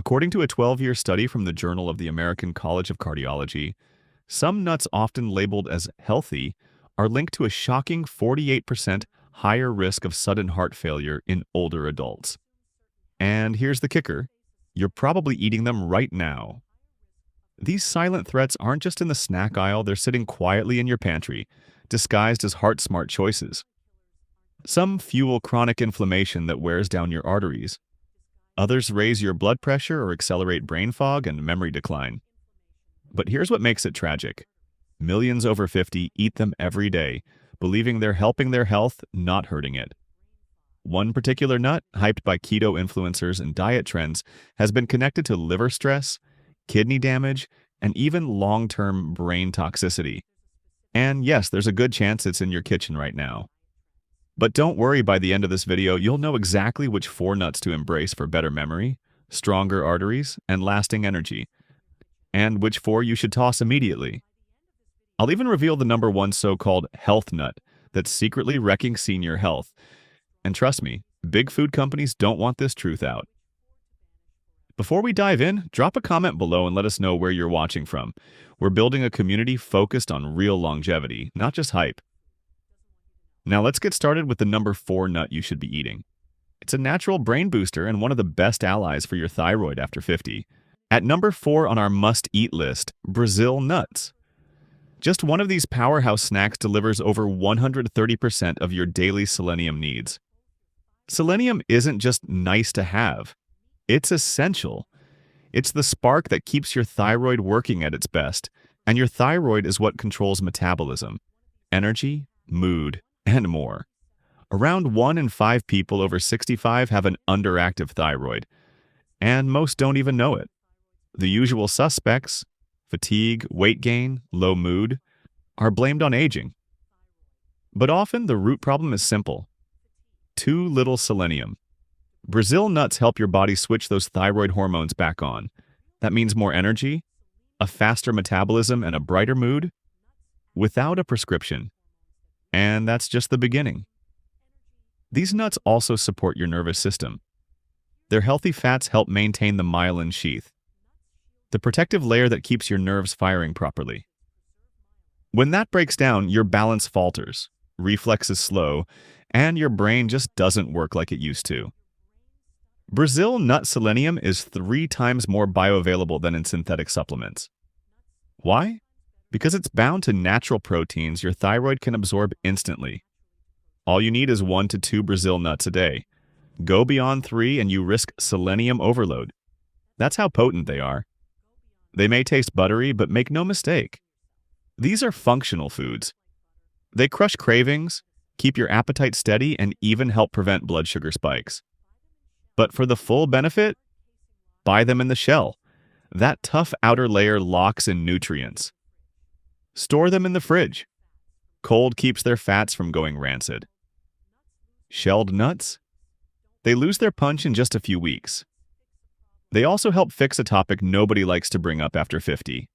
According to a 12-year study from the Journal of the American College of Cardiology, some nuts often labeled as healthy are linked to a shocking 48% higher risk of sudden heart failure in older adults. And here's the kicker: you're probably eating them right now. These silent threats aren't just in the snack aisle, they're sitting quietly in your pantry, disguised as heart-smart choices. Some fuel chronic inflammation that wears down your arteries. Others raise your blood pressure or accelerate brain fog and memory decline. But here's what makes it tragic. Millions over 50 eat them every day, believing they're helping their health, not hurting it. One particular nut, hyped by keto influencers and diet trends, has been connected to liver stress, kidney damage, and even long-term brain toxicity. And yes, there's a good chance it's in your kitchen right now. But don't worry, by the end of this video, you'll know exactly which 4 nuts to embrace for better memory, stronger arteries, and lasting energy, and which 4 you should toss immediately. I'll even reveal the number 1 so-called health nut that's secretly wrecking senior health. And trust me, big food companies don't want this truth out. Before we dive in, drop a comment below and let us know where you're watching from. We're building a community focused on real longevity, not just hype. Now let's get started with the number 4 nut you should be eating. It's a natural brain booster and one of the best allies for your thyroid after 50. At number 4 on our must-eat list, Brazil nuts. Just one of these powerhouse snacks delivers over 130% of your daily selenium needs. Selenium isn't just nice to have. It's essential. It's the spark that keeps your thyroid working at its best, and your thyroid is what controls metabolism, energy, mood, and more. Around 1 in 5 people over 65 have an underactive thyroid, and most don't even know it. The usual suspects, fatigue, weight gain, low mood, are blamed on aging. But often the root problem is simple: too little selenium. Brazil nuts help your body switch those thyroid hormones back on. That means more energy, a faster metabolism, and a brighter mood without a prescription. And that's just the beginning. These nuts also support your nervous system. Their healthy fats help maintain the myelin sheath, the protective layer that keeps your nerves firing properly. When that breaks down, your balance falters, reflexes slow, and your brain just doesn't work like it used to. Brazil nut selenium is 3 times more bioavailable than in synthetic supplements. Why? Because it's bound to natural proteins your thyroid can absorb instantly. All you need is 1 to 2 Brazil nuts a day. Go beyond 3 and you risk selenium overload. That's how potent they are. They may taste buttery, but make no mistake, these are functional foods. They crush cravings, keep your appetite steady, and even help prevent blood sugar spikes. But for the full benefit, buy them in the shell. That tough outer layer locks in nutrients. Store them in the fridge. Cold keeps their fats from going rancid. Shelled nuts? They lose their punch in just a few weeks. They also help fix a topic nobody likes to bring up after 50: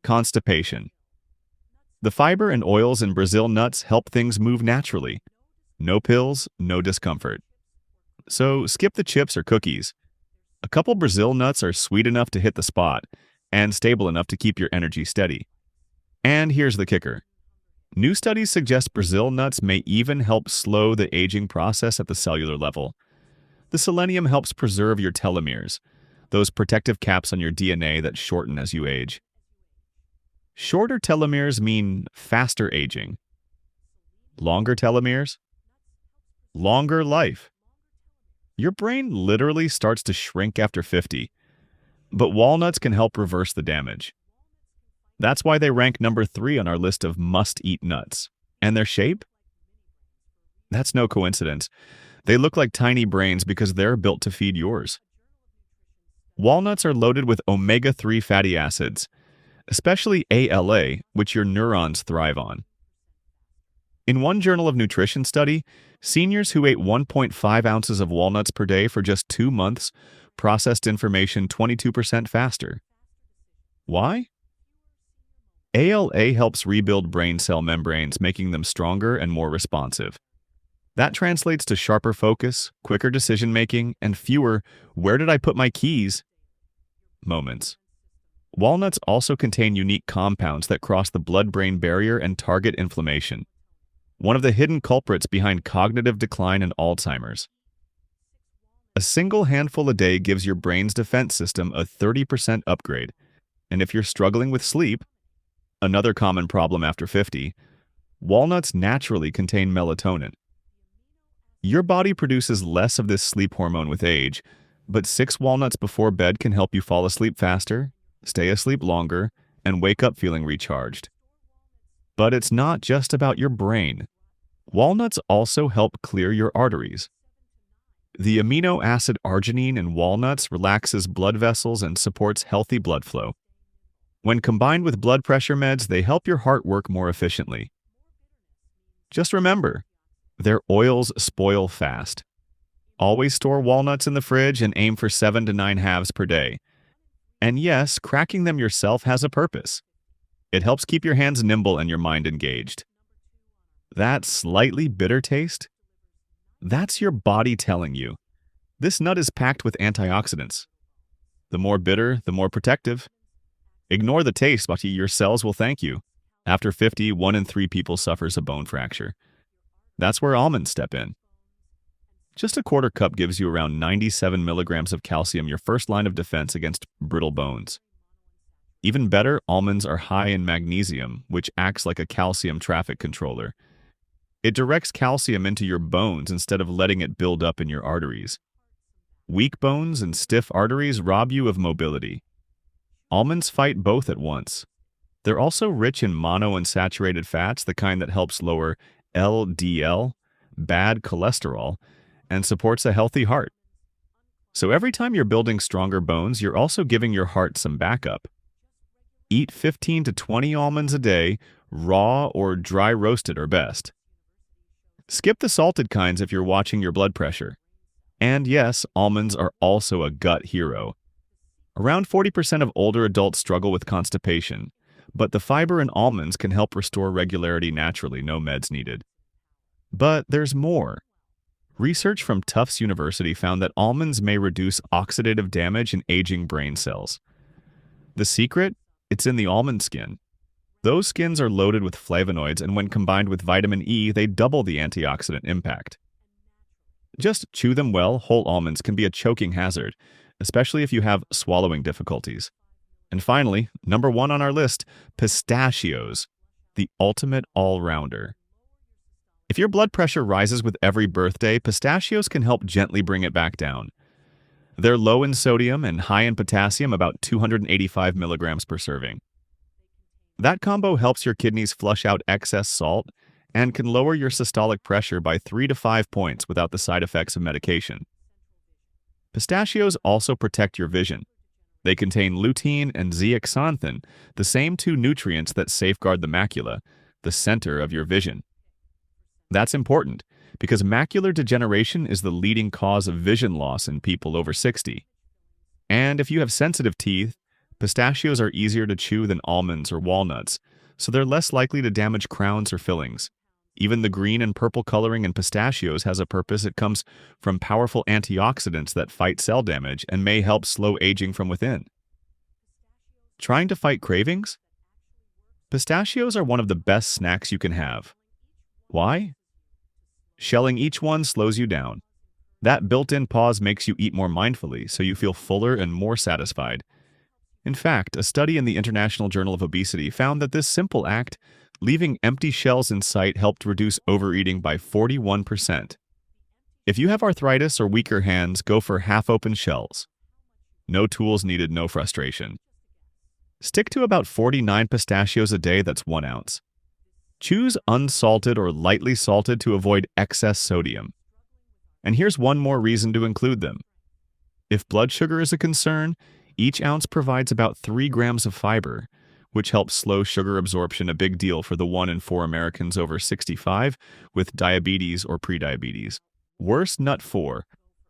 constipation. The fiber and oils in Brazil nuts help things move naturally. No pills, no discomfort. So skip the chips or cookies. A couple Brazil nuts are sweet enough to hit the spot and stable enough to keep your energy steady. And here's the kicker: new studies suggest Brazil nuts may even help slow the aging process at the cellular level. The selenium helps preserve your telomeres, those protective caps on your DNA that shorten as you age. Shorter telomeres mean faster aging. Longer telomeres? Longer life. Your brain literally starts to shrink after 50, but walnuts can help reverse the damage. That's why they rank number 3 on our list of must-eat nuts. And their shape? That's no coincidence. They look like tiny brains because they're built to feed yours. Walnuts are loaded with omega-3 fatty acids, especially ALA, which your neurons thrive on. In one Journal of Nutrition study, seniors who ate 1.5 ounces of walnuts per day for just 2 months processed information 22% faster. Why? ALA helps rebuild brain cell membranes, making them stronger and more responsive. That translates to sharper focus, quicker decision-making, and fewer "where did I put my keys?" moments. Walnuts also contain unique compounds that cross the blood-brain barrier and target inflammation, one of the hidden culprits behind cognitive decline and Alzheimer's. A single handful a day gives your brain's defense system a 30% upgrade, and if you're struggling with sleep, another common problem after 50, walnuts naturally contain melatonin. Your body produces less of this sleep hormone with age, but 6 walnuts before bed can help you fall asleep faster, stay asleep longer, and wake up feeling recharged. But it's not just about your brain. Walnuts also help clear your arteries. The amino acid arginine in walnuts relaxes blood vessels and supports healthy blood flow. When combined with blood pressure meds, they help your heart work more efficiently. Just remember, their oils spoil fast. Always store walnuts in the fridge and aim for 7 to 9 halves per day. And yes, cracking them yourself has a purpose. It helps keep your hands nimble and your mind engaged. That slightly bitter taste? That's your body telling you, this nut is packed with antioxidants. The more bitter, the more protective. Ignore the taste, but your cells will thank you. After 50, 1 in 3 people suffers a bone fracture. That's where almonds step in. Just a quarter cup gives you around 97 milligrams of calcium, your first line of defense against brittle bones. Even better, almonds are high in magnesium, which acts like a calcium traffic controller. It directs calcium into your bones instead of letting it build up in your arteries. Weak bones and stiff arteries rob you of mobility. Almonds fight both at once. They're also rich in monounsaturated fats, the kind that helps lower LDL, bad cholesterol, and supports a healthy heart. So every time you're building stronger bones, you're also giving your heart some backup. Eat 15 to 20 almonds a day, raw or dry roasted are best. Skip the salted kinds if you're watching your blood pressure. And yes, almonds are also a gut hero. Around 40% of older adults struggle with constipation, but the fiber in almonds can help restore regularity naturally, no meds needed. But there's more. Research from Tufts University found that almonds may reduce oxidative damage in aging brain cells. The secret? It's in the almond skin. Those skins are loaded with flavonoids, and when combined with vitamin E, they double the antioxidant impact. Just chew them well. Whole almonds can be a choking hazard, especially if you have swallowing difficulties. And finally, number 1 on our list, pistachios, the ultimate all-rounder. If your blood pressure rises with every birthday, pistachios can help gently bring it back down. They're low in sodium and high in potassium, about 285 milligrams per serving. That combo helps your kidneys flush out excess salt and can lower your systolic pressure by 3 to 5 points without the side effects of medication. Pistachios also protect your vision. They contain lutein and zeaxanthin, the same 2 nutrients that safeguard the macula, the center of your vision. That's important because macular degeneration is the leading cause of vision loss in people over 60. And if you have sensitive teeth, pistachios are easier to chew than almonds or walnuts, so they're less likely to damage crowns or fillings. Even the green and purple coloring in pistachios has a purpose. It comes from powerful antioxidants that fight cell damage and may help slow aging from within. Trying to fight cravings? Pistachios are one of the best snacks you can have. Why? Shelling each one slows you down. That built-in pause makes you eat more mindfully, so you feel fuller and more satisfied. In fact, a study in the International Journal of Obesity found that this simple act, leaving empty shells in sight, helped reduce overeating by 41%. If you have arthritis or weaker hands, go for half-open shells. No tools needed, no frustration. Stick to about 49 pistachios a day, that's 1 ounce. Choose unsalted or lightly salted to avoid excess sodium. And here's one more reason to include them. If blood sugar is a concern, each ounce provides about 3 grams of fiber, which helps slow sugar absorption, a big deal for the 1 in 4 Americans over 65 with diabetes or prediabetes. Worst nut 4,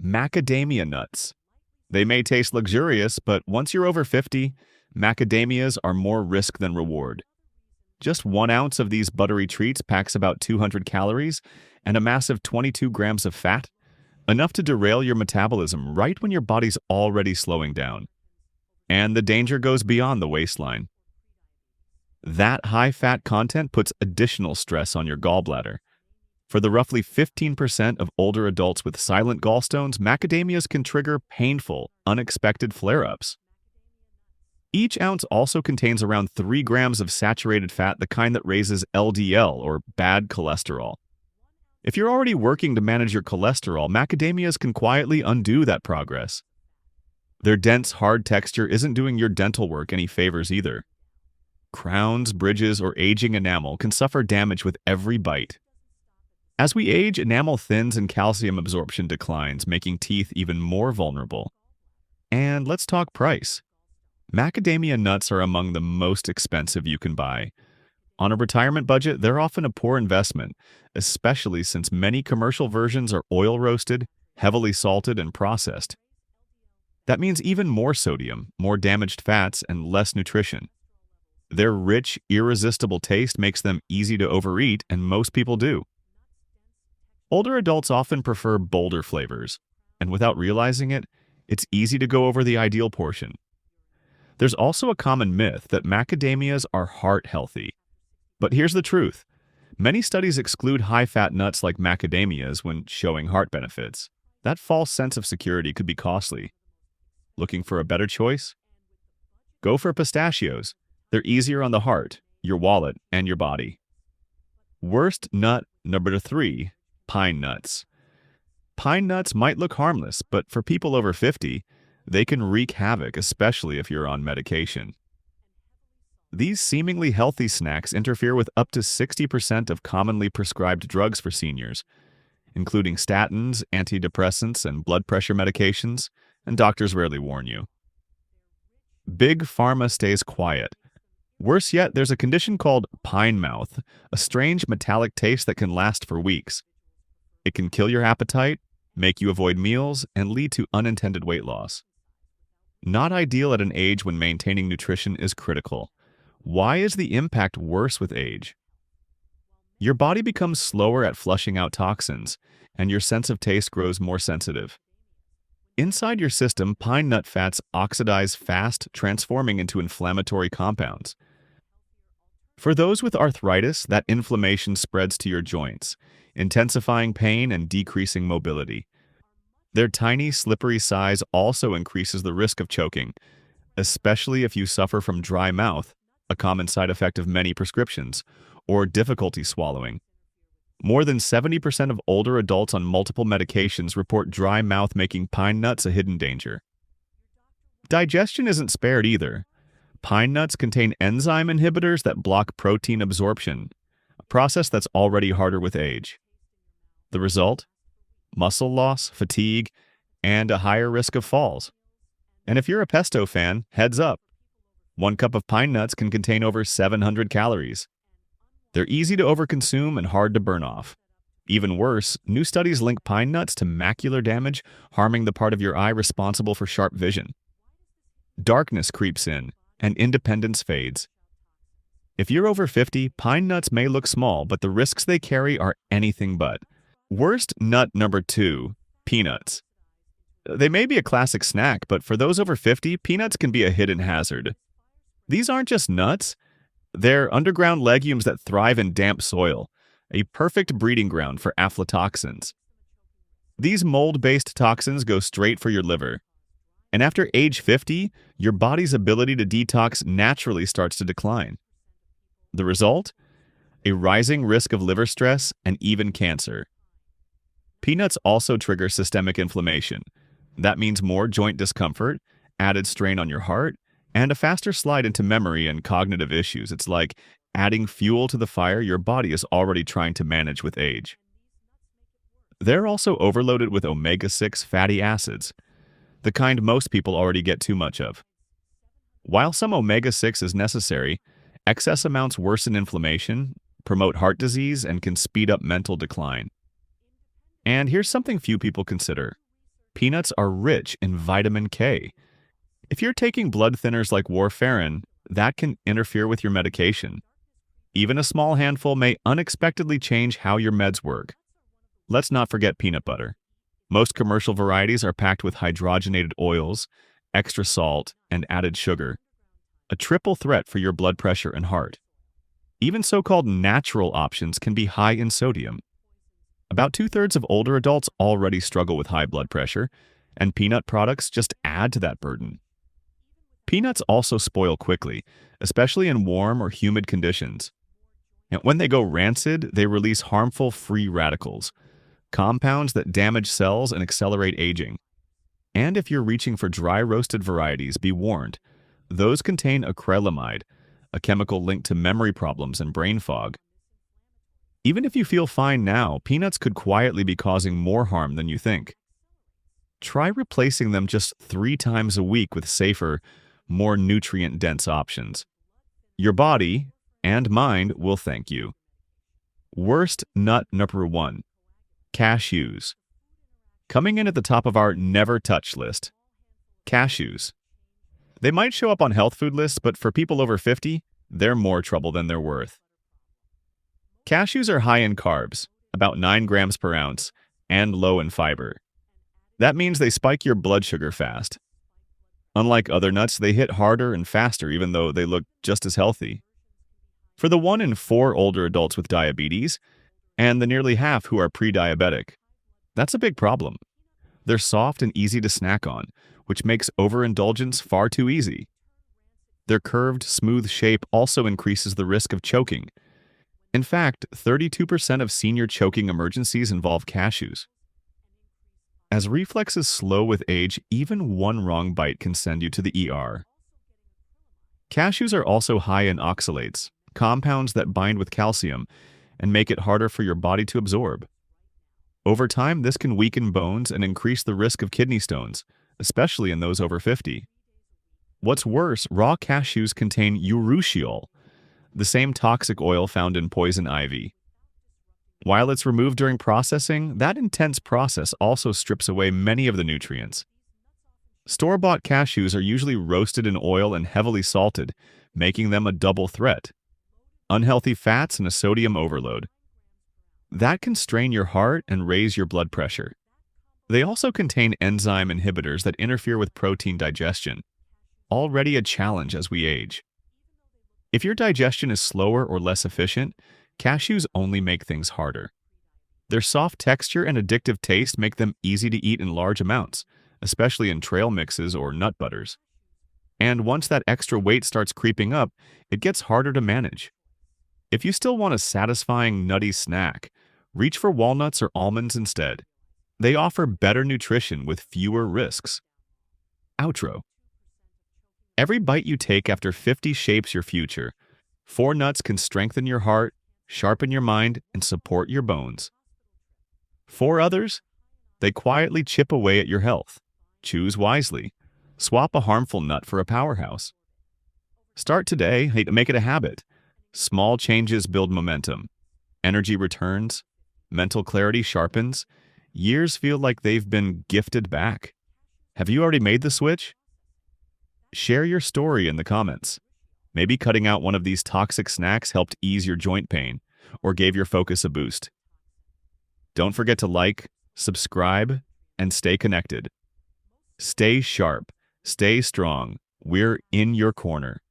macadamia nuts. They may taste luxurious, but once you're over 50, macadamias are more risk than reward. Just 1 ounce of these buttery treats packs about 200 calories and a massive 22 grams of fat, enough to derail your metabolism right when your body's already slowing down. And the danger goes beyond the waistline. That high fat content puts additional stress on your gallbladder. For the roughly 15% of older adults with silent gallstones, macadamias can trigger painful, unexpected flare-ups. Each ounce also contains around 3 grams of saturated fat, the kind that raises LDL, or bad cholesterol. If you're already working to manage your cholesterol, macadamias can quietly undo that progress. Their dense, hard texture isn't doing your dental work any favors either. Crowns, bridges, or aging enamel can suffer damage with every bite. As we age, enamel thins and calcium absorption declines, making teeth even more vulnerable. And let's talk price. Macadamia nuts are among the most expensive you can buy. On a retirement budget, they're often a poor investment, especially since many commercial versions are oil-roasted, heavily salted, and processed. That means even more sodium, more damaged fats, and less nutrition. Their rich, irresistible taste makes them easy to overeat, and most people do. Older adults often prefer bolder flavors, and without realizing it, it's easy to go over the ideal portion. There's also a common myth that macadamias are heart-healthy. But here's the truth. Many studies exclude high-fat nuts like macadamias when showing heart benefits. That false sense of security could be costly. Looking for a better choice? Go for pistachios. They're easier on the heart, your wallet, and your body. Worst nut number 3, pine nuts. Pine nuts might look harmless, but for people over 50, they can wreak havoc, especially if you're on medication. These seemingly healthy snacks interfere with up to 60% of commonly prescribed drugs for seniors, including statins, antidepressants, and blood pressure medications, and doctors rarely warn you. Big Pharma stays quiet. Worse yet, there's a condition called pine mouth, a strange metallic taste that can last for weeks. It can kill your appetite, make you avoid meals, and lead to unintended weight loss. Not ideal at an age when maintaining nutrition is critical. Why is the impact worse with age? Your body becomes slower at flushing out toxins, and your sense of taste grows more sensitive. Inside your system, pine nut fats oxidize fast, transforming into inflammatory compounds. For those with arthritis, that inflammation spreads to your joints, intensifying pain and decreasing mobility. Their tiny, slippery size also increases the risk of choking, especially if you suffer from dry mouth, a common side effect of many prescriptions, or difficulty swallowing. More than 70% of older adults on multiple medications report dry mouth, making pine nuts a hidden danger. Digestion isn't spared either. Pine nuts contain enzyme inhibitors that block protein absorption, a process that's already harder with age. The result? Muscle loss, fatigue, and a higher risk of falls. And if you're a pesto fan, heads up. 1 cup of pine nuts can contain over 700 calories. They're easy to overconsume and hard to burn off. Even worse, new studies link pine nuts to macular damage, harming the part of your eye responsible for sharp vision. Darkness creeps in, and independence fades. If you're over 50, pine nuts may look small, but the risks they carry are anything but. Worst nut number 2, peanuts. They may be a classic snack, but for those over 50, peanuts can be a hidden hazard. These aren't just nuts. They're underground legumes that thrive in damp soil, a perfect breeding ground for aflatoxins. These mold-based toxins go straight for your liver. And after age 50, your body's ability to detox naturally starts to decline. The result? A rising risk of liver stress and even cancer. Peanuts also trigger systemic inflammation. That means more joint discomfort, added strain on your heart, and a faster slide into memory and cognitive issues. It's like adding fuel to the fire your body is already trying to manage with age. They're also overloaded with omega-6 fatty acids, the kind most people already get too much of. While some omega-6 is necessary, excess amounts worsen inflammation, promote heart disease, and can speed up mental decline. And here's something few people consider. Peanuts are rich in vitamin K. If you're taking blood thinners like warfarin, that can interfere with your medication. Even a small handful may unexpectedly change how your meds work. Let's not forget peanut butter. Most commercial varieties are packed with hydrogenated oils, extra salt, and added sugar, a triple threat for your blood pressure and heart. Even so-called natural options can be high in sodium. About two-thirds of older adults already struggle with high blood pressure, and peanut products just add to that burden. Peanuts also spoil quickly, especially in warm or humid conditions. And when they go rancid, they release harmful free radicals, compounds that damage cells and accelerate aging. And if you're reaching for dry roasted varieties, be warned. Those contain acrylamide, a chemical linked to memory problems and brain fog. Even if you feel fine now, peanuts could quietly be causing more harm than you think. Try replacing them just 3 times a week with safer, more nutrient-dense options. Your body and mind will thank you. Worst nut number 1. Cashews. Coming in at the top of our never touch list. Cashews. They might show up on health food lists, but for people over 50, they're more trouble than they're worth. Cashews are high in carbs, about 9 grams per ounce, and low in fiber. That means they spike your blood sugar fast. Unlike other nuts, they hit harder and faster even though they look just as healthy. For the 1 in 4 older adults with diabetes, and the nearly half who are pre-diabetic, that's a big problem. They're soft and easy to snack on, which makes overindulgence far too easy. Their curved, smooth shape also increases the risk of choking. In fact, 32% of senior choking emergencies involve cashews. As reflexes slow with age, even one wrong bite can send you to the ER. Cashews are also high in oxalates, compounds that bind with calcium and make it harder for your body to absorb. Over time, this can weaken bones and increase the risk of kidney stones, especially in those over 50. What's worse, raw cashews contain urushiol, the same toxic oil found in poison ivy. While it's removed during processing, that intense process also strips away many of the nutrients. Store-bought cashews are usually roasted in oil and heavily salted, making them a double threat. Unhealthy fats and a sodium overload. That can strain your heart and raise your blood pressure. They also contain enzyme inhibitors that interfere with protein digestion, already a challenge as we age. If your digestion is slower or less efficient, cashews only make things harder. Their soft texture and addictive taste make them easy to eat in large amounts, especially in trail mixes or nut butters. And once that extra weight starts creeping up, it gets harder to manage. If you still want a satisfying, nutty snack, reach for walnuts or almonds instead. They offer better nutrition with fewer risks. Outro. Every bite you take after 50 shapes your future. 4 nuts can strengthen your heart, sharpen your mind, and support your bones. 4 others? They quietly chip away at your health. Choose wisely. Swap a harmful nut for a powerhouse. Start today, make it a habit. Small changes build momentum. Energy returns. Mental clarity sharpens. Years feel like they've been gifted back. Have you already made the switch? Share your story in the comments. Maybe cutting out one of these toxic snacks helped ease your joint pain or gave your focus a boost. Don't forget to like, subscribe, and stay connected. Stay sharp, stay strong. We're in your corner.